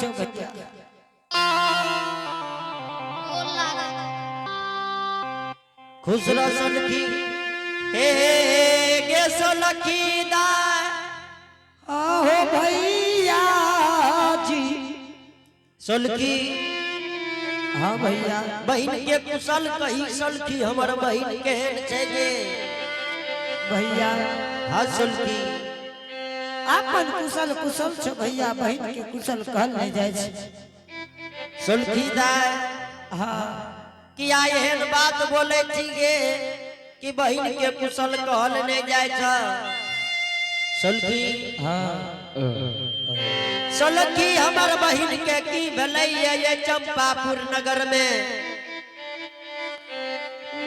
छो बच्चा खुश रसन की हे गे सोलखी दाय आहो भैया जी सोलखी हाँ भैया बहन के कुशल कही सोलखी हमर बहन केहन छै गे भैया हाँ सोलखी अपन कुशल कुशल छो भैया बहन के कुशल कहल नहीं जाय छै सोलखी दाय हाँ किया एहन बात बोले छी गे कि बहन के कुशल कहल नहीं जाय छ सोलखी हाँ सोलखी हमर बहन के की भेलै ये चंपापुर नगर में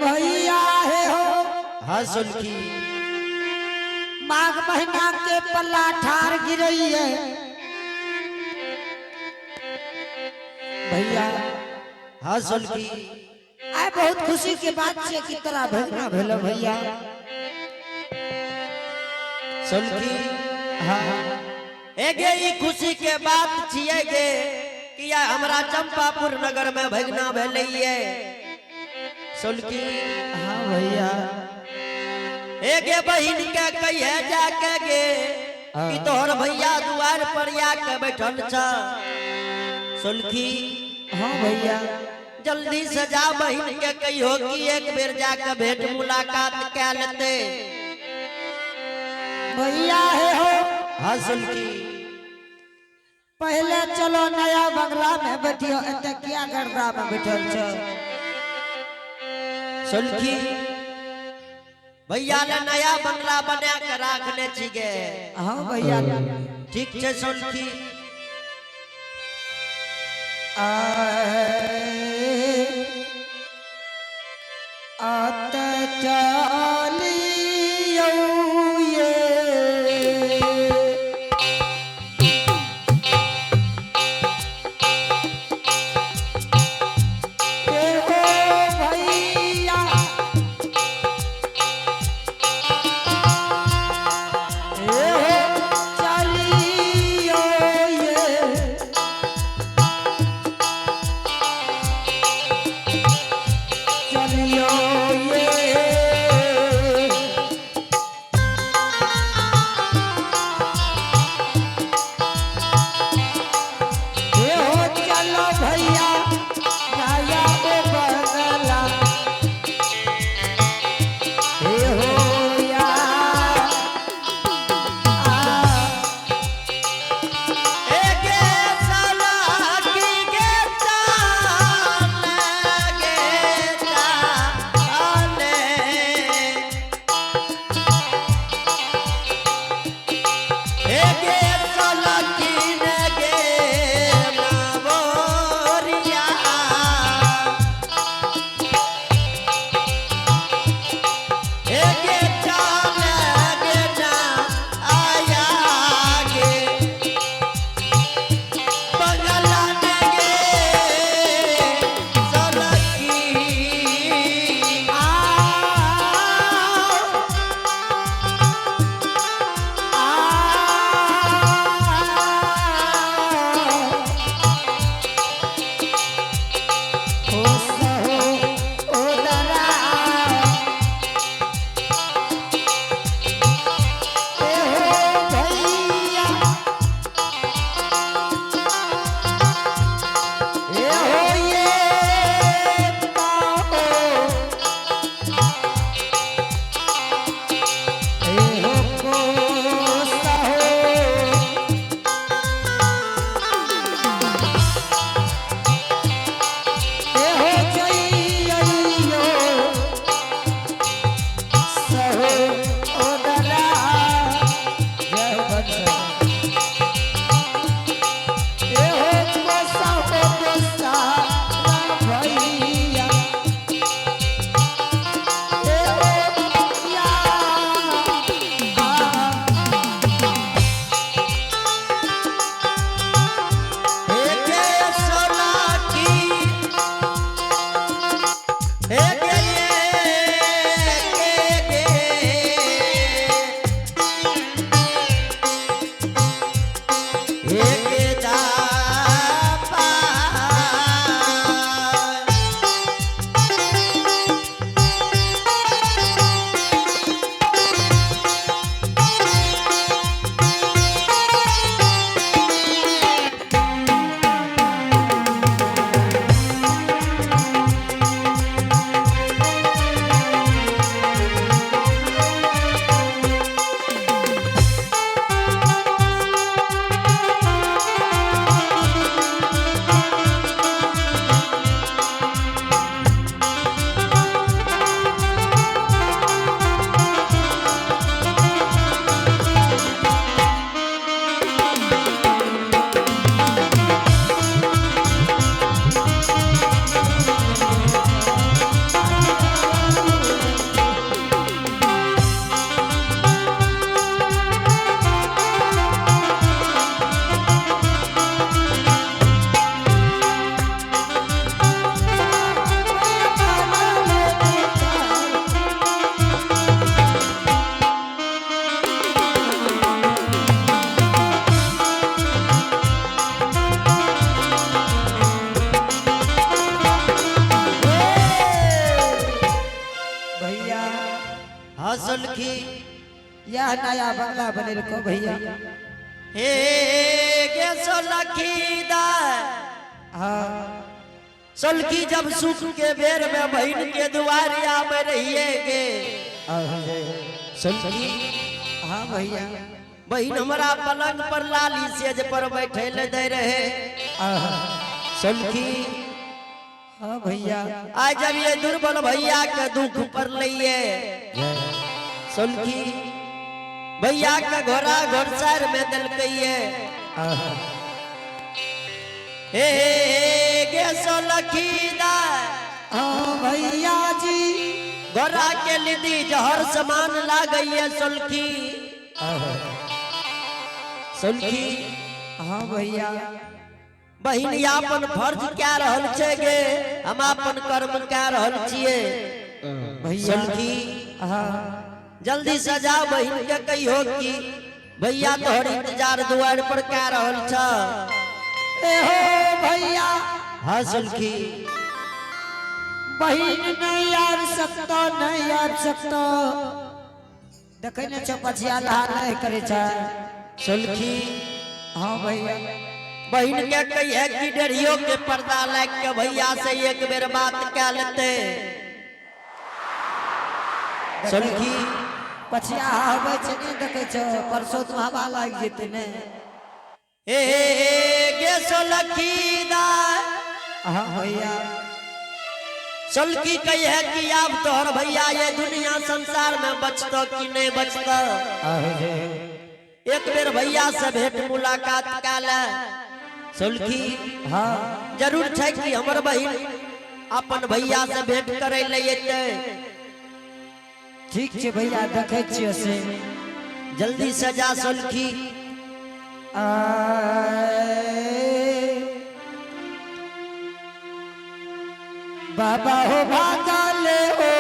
भैया है हो हाँ सोलखी माघ महीना के पल्ला ठार गिरई है भैया हाँ सोलखी आय बहुत खुशी के बात छे कि तोरा भगना भेलो भैया सोलखी हाँ एगे ई खुशी के बात छिए गे कि हमरा चंपापुर नगर में भगना भेलैये सोलखी हाँ भैया एगे बहिन के कहिए जाके गे कि तोहर भैया दुआर पर आके बैठल छ सोलखी हाँ भैया जल्दी से जा बहिन के कहियो कि एक बेर जाके भेंट मुलाकात कै लेते भैया है हो हाँ सोलखी पहले चलो नया बंगला में बैठियो एते किया गड़रा में बैठल छ सोलखी भैया ने नया बंगला बना के राखने छी गे हाँ भैया ठीक छै सोलखी आत चालियो ये देखो भैया चालियो ये बियाह नया बंगला बनेल को भैया। हे गे सोलखी दा हाँ सोलखी जब सुख के बेर में बहन के दुआरे आवे रहिए गे सोलखी। हाँ भैया बहन हमारा पलंग पर लाली सेज पर बैठे ले दे रहे सोलखी। हाँ भैया आज जब ये दुर्बल भैया के दुख पर लइए सोलखी भैया का घोड़ा घोड़सार में दल कहिए। हे गे सोलखी दा हाँ भैया जी घोड़ा के लिदी जहर समान ला गई है सोलखी सोलखी। हाँ भैया बहिन अपन फर्ज क्या रहल छे गे हम अपन कर्म क्या रहल छिए भैया सोलखी। हाँ जल्दी सजा बहिन के कहियो कि भैया तोहर इंतजार दुआर पर क्या रहल छ। ए हो भैया हाँ सोलखी बहिन नहीं यार सकता नहीं यार सकता देखे ने चपचिया लहार नहीं करे छ सोलखी। हाँ भैया बहिन के कहिए कि डरियो के पर्दा लाग के भैया से एक बेर बात क्या लेते सोलखी। पछिया हवे छ नहीं देखे छ परसों तो हवा लाग जेते ने। ए गे सोलखी दा हाँ भैया सोलखी कहिए कि अब तोहर भैया ये दुनिया संसार में बचतो कि नहीं बचतो। एक बेर भैया से भेंट मुलाकात का ले सोलखी। हाँ जरूर छै कि हमर बहिन अपन भैया से भेंट करे ले एते। ठीक छै भैया देखे छियै से जल्दी से जा सोलखी। बाबा हो भागा ले हो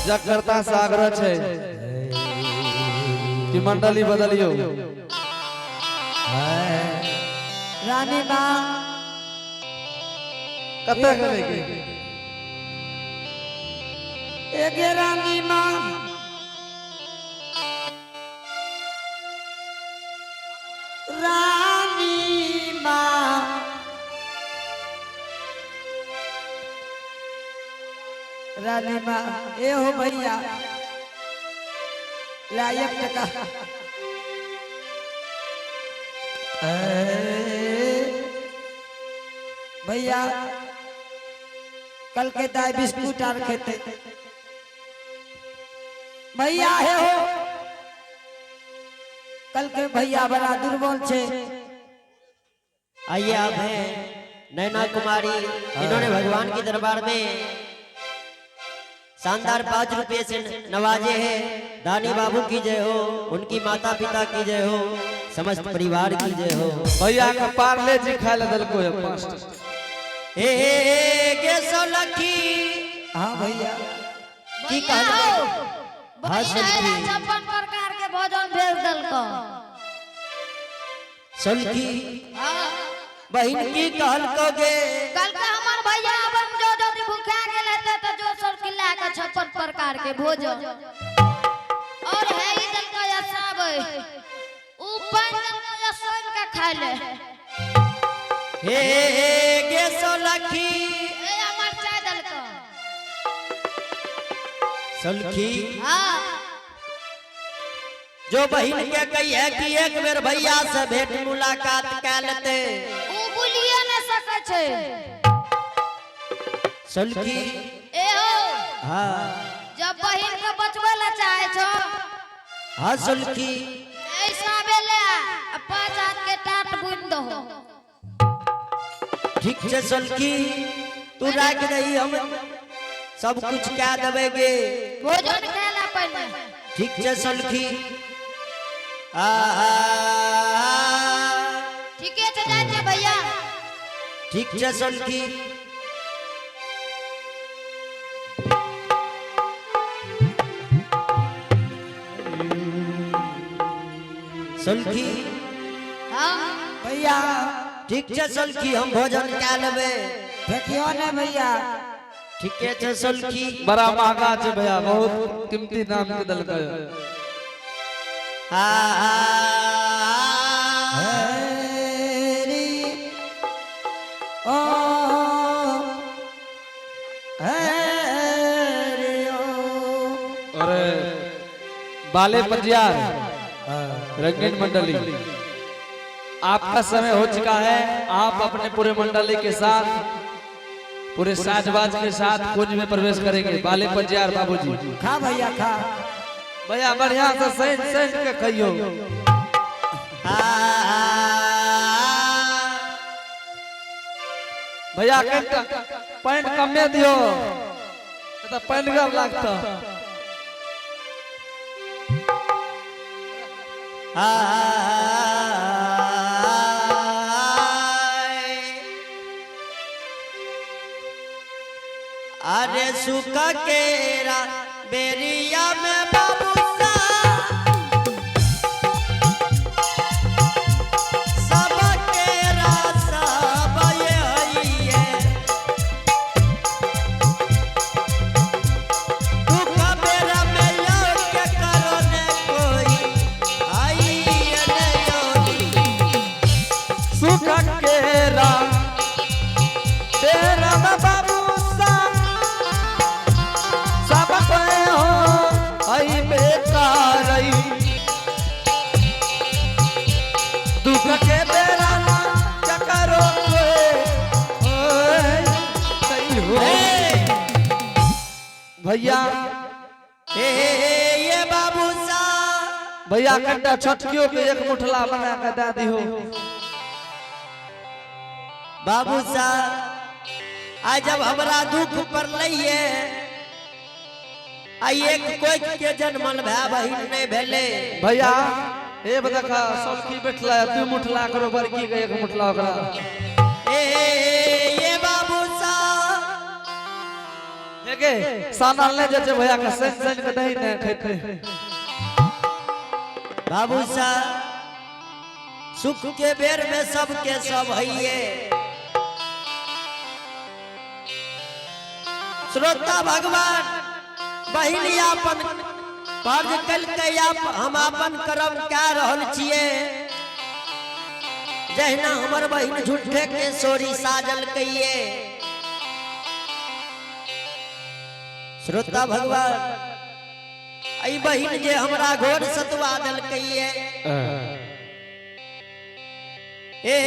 जगरता सागर छे कि मंडली बदलियो रानी माँ कते करेगी एक रानी माँ रानी माँ रानी माँ ए हो भैया लायक टका भैया कल के दाई बिस्कुट आर खेते भैया है हो कल के भैया बड़ा दुर्बल छे। आइए आप हैं नैना कुमारी इन्होंने भगवान के दरबार में शानदार 5 रुपये से नवाजे हैं। दानी बाबू की जय हो, उनकी माता पिता की जय हो, समस्त परिवार की जय हो। भैया का पार्ले जी खा ले दल को है 5 हे गे सोलखी। हाँ भैया की कहना हाँ सोलखी 56 प्रकार के भोजन भेज दल को सलखी हाँ बहन की कहल कोगे कल के हमार भैया अपन जो जो भूखा गेले तो जो सब खिला के 56 प्रकार के भोजन और है ई दल का सब ऊपर का सोन का खा ले हे गे सलखी ए हमार चाय दल का सलखी हां जो बहन के कही है कि एक बेर भैया से भेंट मुलाकात कर लेते ऊ बुलिए न सके छे सलखी ए हो हाँ जब बहन के बचवे ला चाहे छो हाँ सलखी ऐसा बेले 5 हाथ के टाट बुन दो ठीक है सलखी तू राख रही हम सब कुछ क्या देवेगे भोजन खाला पहले ठीक है सलखी ठीक है तो जाए भैया ठीक है सलखी सलखी हां भैया ठीक है सलखी हम भोजन क्या लेबे देखियो ने भैया ठीक है सलखी बड़ा महंगा छे भैया बहुत कीमती नाम के दल का हरी ओ हरी ओ अरे बाले पंजियार रंगीन मंडली आपका समय हो चुका है आप अपने पूरे मंडली के साथ पूरे साजबाज के साथ कुंज में प्रवेश करेंगे बाले पंजियार बाबूजी खा भैया खा भैया बढ़िया से सही सही के कहियो भैया कनिका पैंट कमे दियो तो पैंट गब लागता अरे सुखा केरा बेरिया में बाबू सब केरा सब ये हइये दुख बेरा में लो के करो ने कोई आइए ने सुख केरा तेरा बाबू सब पे हो आई बेकारई दुख के बेरा चकरो सही हो भैया ये बाबू सा भैया कंटा छटकियों के एक मुठला बना के दे दी हो बाबू सा आज जब हमरा दुख पर लइए आई एक कोई के जन्मल भाई बहिन नहीं भेले भैया ए बदखा सबकी बैठला तू मुठला करो बरकी के एक मुठला ओकरा ये बाबू सा देखे साना ले जे भैया का सन सन के नहीं ने खेते बाबू सा सुख के बेर में सबके सब हइये श्रोता भगवान बहिन आपन पर्ज कल के हम आपन कर्म क्या रहल छिए जहिना हमर बहिन झूठे के सोरी साजल कइए श्रोता भगवान आई बहिन जे हमरा घोर सतवा दल कइए ए